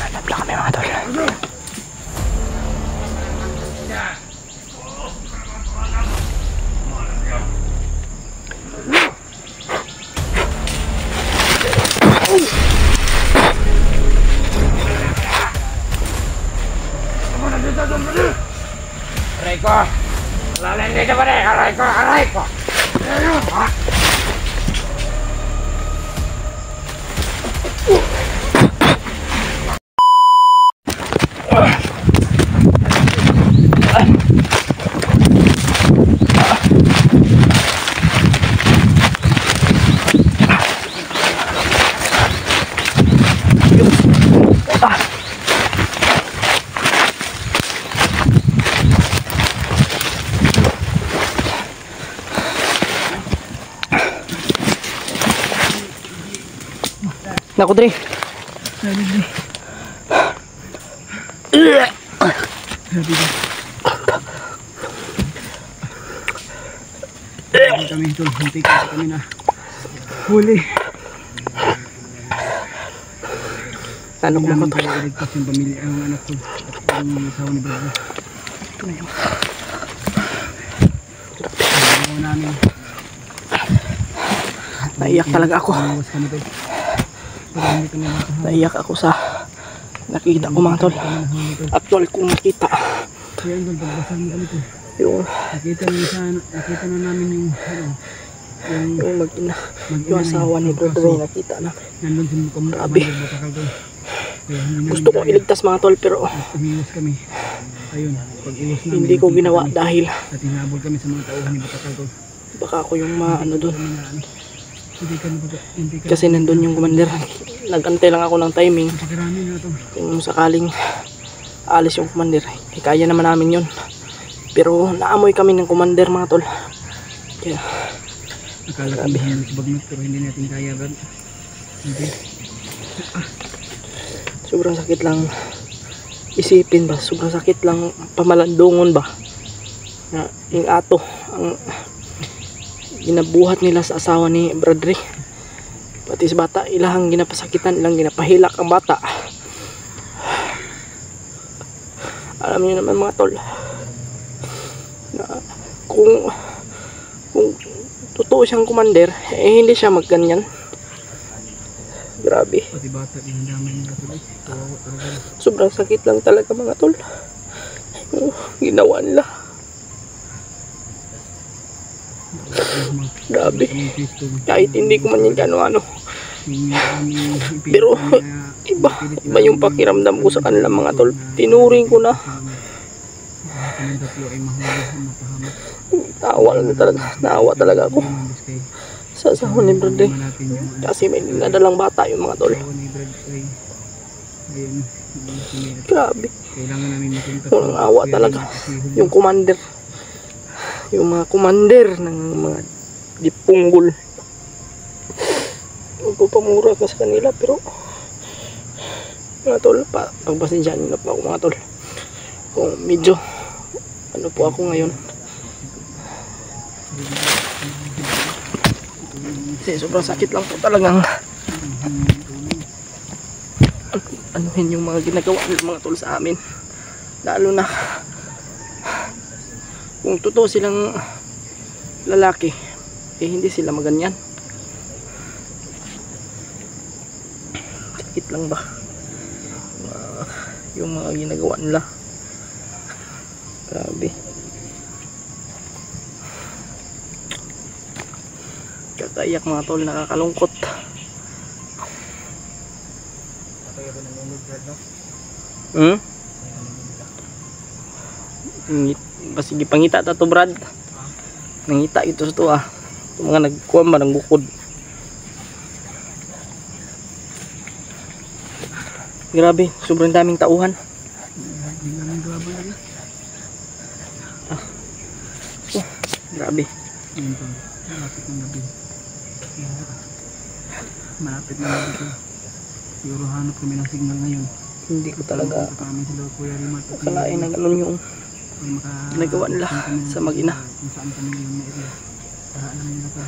Hanap lang kami mga tol. Aray ko! Lalim dito pa rin! Aray ko! Aray ko! Naku, Dre. Kami tol, hindi kasi kami na huli. Ano ko mga tol? Iligtas yung pamilya, ang anak ko at yung asawa ni brother. Ito na yun. Ayaw namin. Naiyak talaga ako. Iwas kami tol. Pero hindi kami nakahawa. Naiyak ako sa nakita ko mga tol. Actual kong nakita. Kaya tol, pagbasan kami tol. Yung Nakita na namin yung mag-ina. Yung asawa ni brother ay nakita na. nandun sa mukhang Grabe. batakal tol. Kaya Gusto kong iligtas mga tol pero umiwas kami. Ayun, pag iwas namin. hindi ko ginawa dahil At hinabol kami sa mga tauhan ni batakal tol. baka ako yung maano doon. Hindi ka Kasi nandun yung commander. Nagantay lang ako ng timing. Pakarami na to. Kung sakaling alis yung commander, eh, kaya naman namin yun. Pero naamoy kami ng commander mga tol. Kaya Akala ko hindi bagnot pero hindi natin kaya ba? Hindi. sobrang sakit lang isipin ba. Sobrang sakit lang pamalandungon ba. Na yung ato ang ginabuhat nila sa asawa ni Bradley. Pati sa bata, ilahang ginapasakitan, ilang ginapahilak ang bata. Alam niyo naman mga tol na kung totoo siyang commander, eh hindi siya magganyan. Grabe. Pati bata dinamay nila tuloy. Sobrang sakit lang talaga mga tol. Ginawa nila. Grabe. Kahit hindi ko man yan ano. Pero iba yung pakiramdam ko sa kanila mga tol. Tinuring ko na. Naawa talaga ako sa asawa ni Bradley. Kasi may nadalang bata yung mga tol. Grabe. Walang awa talaga. Yung commander. Yung mga commander ng mga dipunggol. Magpapamura ka sa kanila pero mga tol, pagpasensyahan na po ako mga tol. Kung medyo ano po ako ngayon. Kasi sobrang sakit lang po talagang anuhin yung mga ginagawa ng mga tol sa amin. Lalo na kung totoo silang lalaki, eh hindi sila maganyan. Sakit lang ba yung mga ginagawa nila. Grabe. Kakaiyak mga tol, nakakalungkot. Sige pangita ta to Brad. Nangita ito sa to ah. Ito mga nagkuha ba ng bukod. Grabe, sobrang daming tauhan. Grabe. Malapit na gabi. Siguro hanap kami ng signal ngayon. Hindi ko talaga kami sila Kuya Rimat. akalain na ganun yung ginagawa nila sa mag-ina. Kung saan kami ngayon na area. namin na to.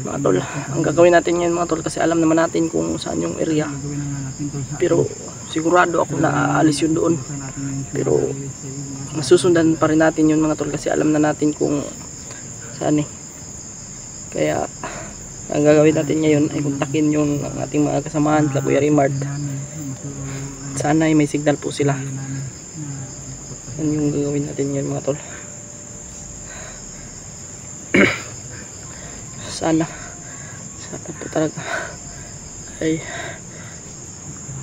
Mga tol, ang gagawin natin ngayon mga tol, kasi alam naman natin kung saan yung area. Gagawin na nga natin tol. Pero sigurado ako na aalis yun doon. Pero masusundan pa rin natin yun mga tol, kasi alam na natin kung saan eh. Kaya ang gagawin natin ngayon ay kontakin yung ating mga kasamahan sa Kuya Rimart. Sana ay may signal po sila. Yan yung gagawin natin ngayon mga tol. Sana po talaga ay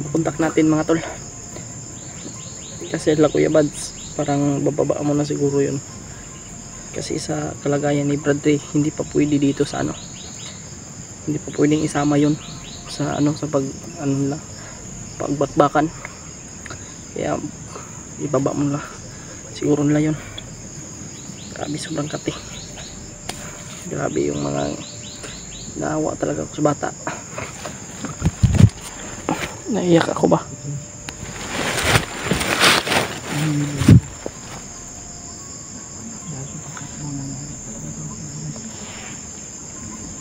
makontak natin mga tol, kasi la Kuya Bads parang bababa mo na siguro yun, kasi sa kalagayan ni Bradley hindi pa pwede dito sa ano, hindi pa pwedeng isama yun sa ano, sa pag ano na pagbakbakan, kaya ibaba mo na siguro nila yun. Grabe, sobrang kati. Grabe yung mga naawa talaga ako sa bata. Naiyak ako ba?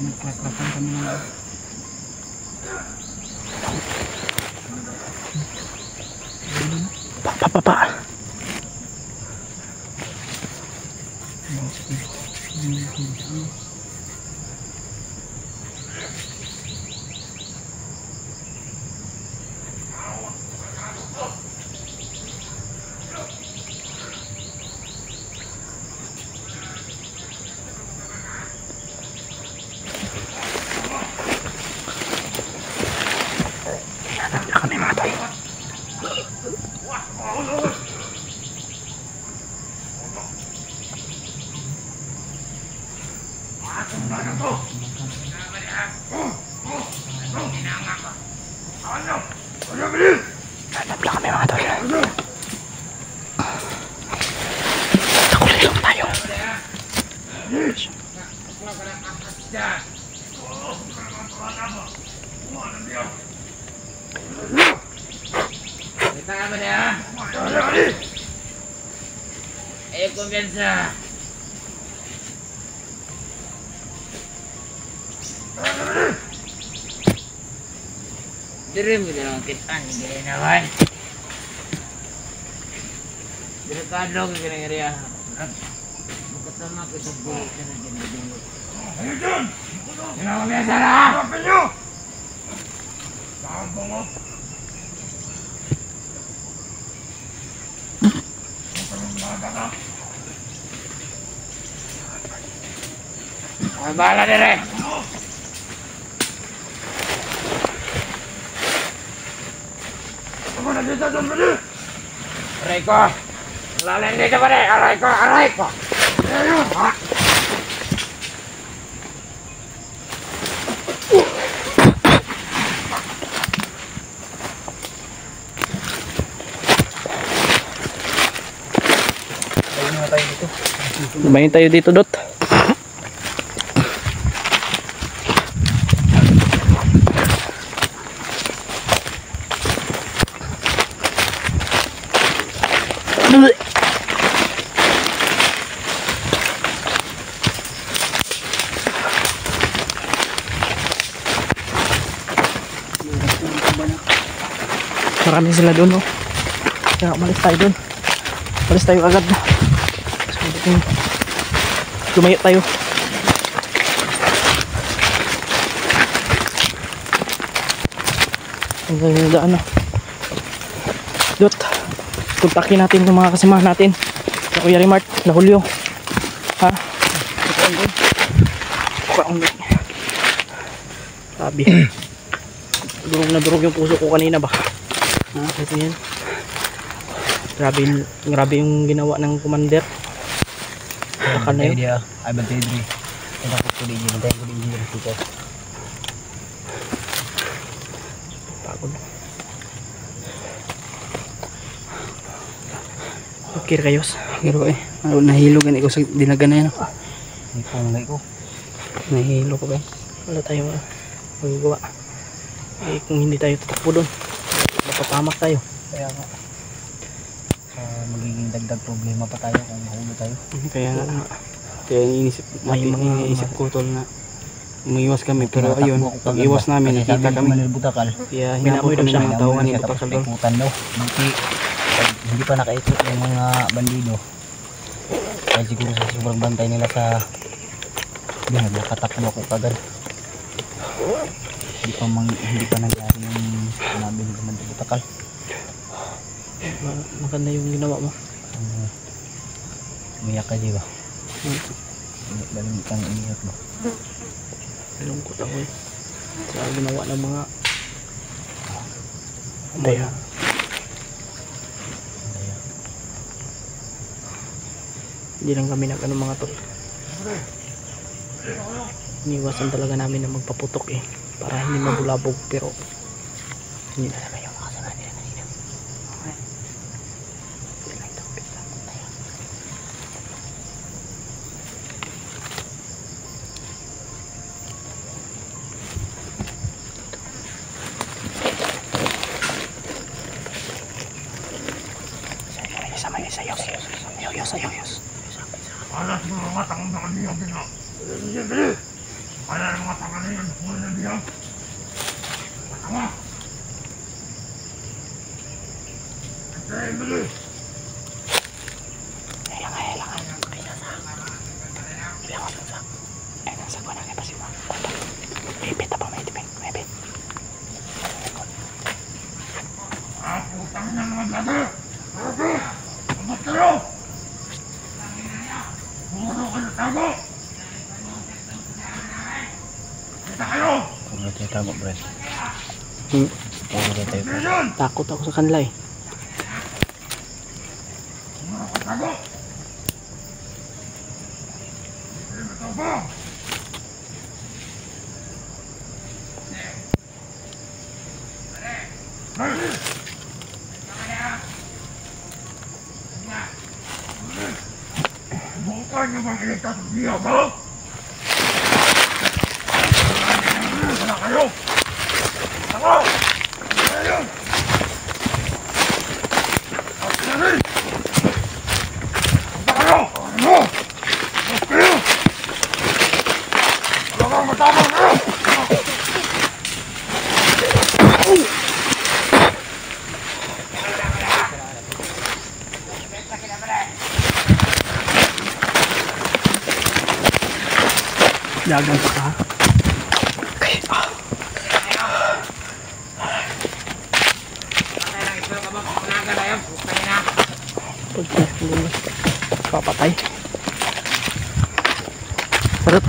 Nagklaklakan kami na. Pa. Kami mga tol. Hanap lang kami mga tol. Takulay lang tayo. Kita ka ba niya? Eh, kumpiyansa. Dirim kita lang kitaan, hindi naman. Delikado ka kaya area. Magkatama kita buhay ka na dyan. Ayun dyan! Sino kumpiyansa na? Kapin nyo! Saan mo? Ay, bahala dire. Ako na dito doon pala. Aray ko. Lalim dito pala. Aray ko, aray ko. Ayun, ha? Lumayan tayo dito, Dot. Marami sila doon, no? Kaya umalis tayo doon. Umalis tayo agad. Lumayo tayo. Ang ganda ano. Dot, kontakin natin yung mga kasamahan natin. Na Kuya Rimart, na Julio. Ha? Kaunggay. Sabi. Durog na durog yung puso ko kanina ba? Ha? Ito yan. Grabe yung ginawa ng commander. Baka na yun. Ay, bantay diri. Bantay ko din dito. Pagod. Okay kayos. Pero nahilogan ikaw sa dinagan na yan. Hindi po ngay ko. Nahihilo ko ba? Wala tayo magagawa. Eh kung hindi tayo tatakbo doon, mapapamak tayo. Kaya nga. Magiging dagdag problema pa tayo kung mahulog tayo. Kaya nga. Kaya iniisip ko tol na umiwas kami, pero ayun, pag iwas namin nakita kami. Kaya hinabol kami ng mga tao ni Butakal tol. Hindi pa nakaikot yung mga bandido. Dahil siguro sa sobrang bantay nila sa nakatakbo ako kagad. Hindi pa nangyari yung sinabi ni Commander Butakal. Maganda yung ginawa mo. Umiyak ka, di ba? Dalang kang umiyak ba? Lungkot ako eh. Sa ginawa ng mga daya. Hindi lang kami nag-ano mga tol. Iniwasan talaga namin na magpaputok eh. Para hindi mabulabog, pero hindi talaga yung mga kasama nila kanina. Okay. Hindi lang itapit lang. Tayo. Sayos. Alas mga tangan na kaniyang bina. Bili! Alas mga tangan na yan. Muna na biyang. Matama! Bili! Kailangan. Nasa ko na kaya pa si Ma. Ipit pa may tipin. Ipit. Putang na mga blado! Abot kayo! Puro ka na tago! Kita kayo! Puro tayo tago, Brad. Puro tayo tago. Yan! Takot ako sa kanila eh. Puro ka tago! Ito ba? Bukan nyo bang iligtas ang biya ba? Wala kayo! Ako! Ayun! At rin! Punta kayo! Ano? Mas kayo! Wala kang matapang kayo! Dagan pa ka. Okay. Papatay. Sarap.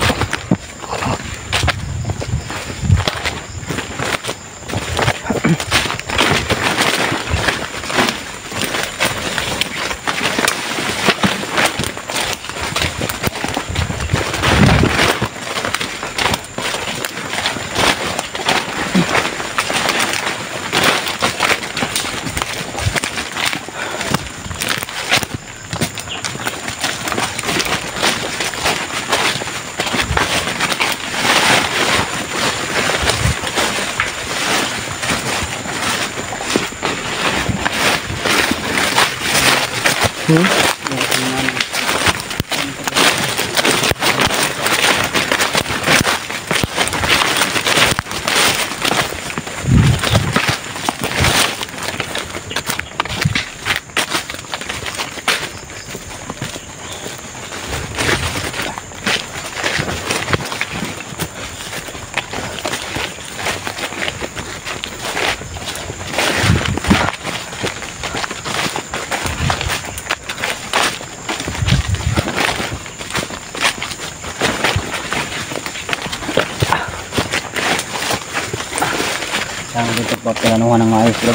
Saan dito pa planuhan ng maayos, bro?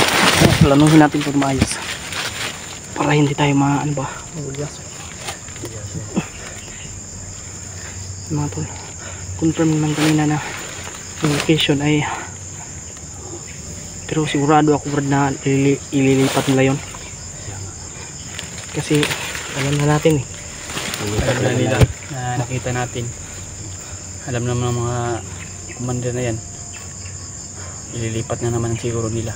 Planuhin natin ito maayos. Para hindi tayo ano ba? Magugas. Mga tol. Confirm naman kanina na yung location ay, pero sigurado ako Brad na ililipat nila yon. Kasi alam na natin eh. Alam na nila na nakita natin. Alam naman ng mga commander na yan. Ililipat na naman siguro nila.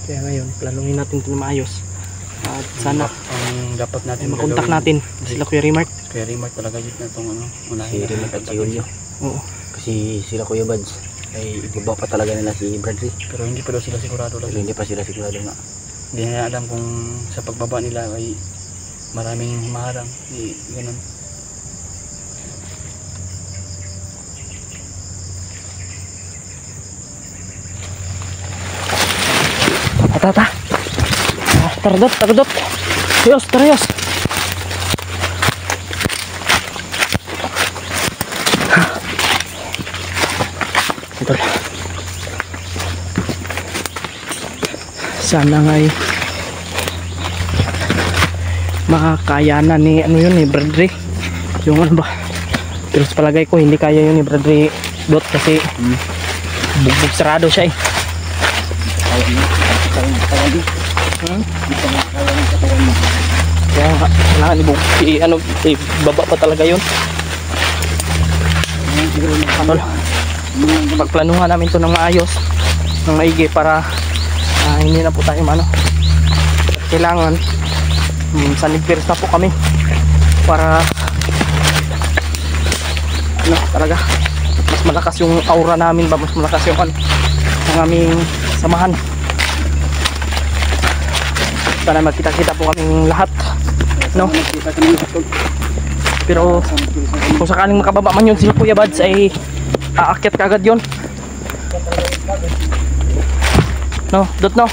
Kaya ngayon, planuhin natin ito na maayos. At sana ang dapat natin makontak natin sila Kuya Rimart. Kuya Rimart talaga yun na itong ano, Si unahin na Rimart at si Julio. Oo. Kasi sila Kuya Bads ay ibaba pa talaga nila si Bradley. pero hindi pa daw sila sigurado Pero lang. hindi pa sila sigurado nga. Hindi na alam kung sa pagbaba nila ay maraming humaharang. Ganun. Tata. Tardot, tardot. Yos, terus. Betul. Sana nga ay makakayanan ni ano yun ni Bradley. Yung ano ba? Pero sa palagay ko hindi kaya yun ni Bradley Dot kasi bugbog sarado siya eh. Kaya nga, kailangan baba pa talaga yun. Ano, pagplanuhan namin to ng maayos, ng maigi para hindi na po tayo kailangan sa nigpirs na po kami para talaga mas malakas yung aura namin ba, mas malakas yung ang aming samahan. Sana magkita-kita po kaming lahat, no? Pero kung sakaling makababa man yun si Kuya Bads ay aakyat kagad yun, no? Dot, no?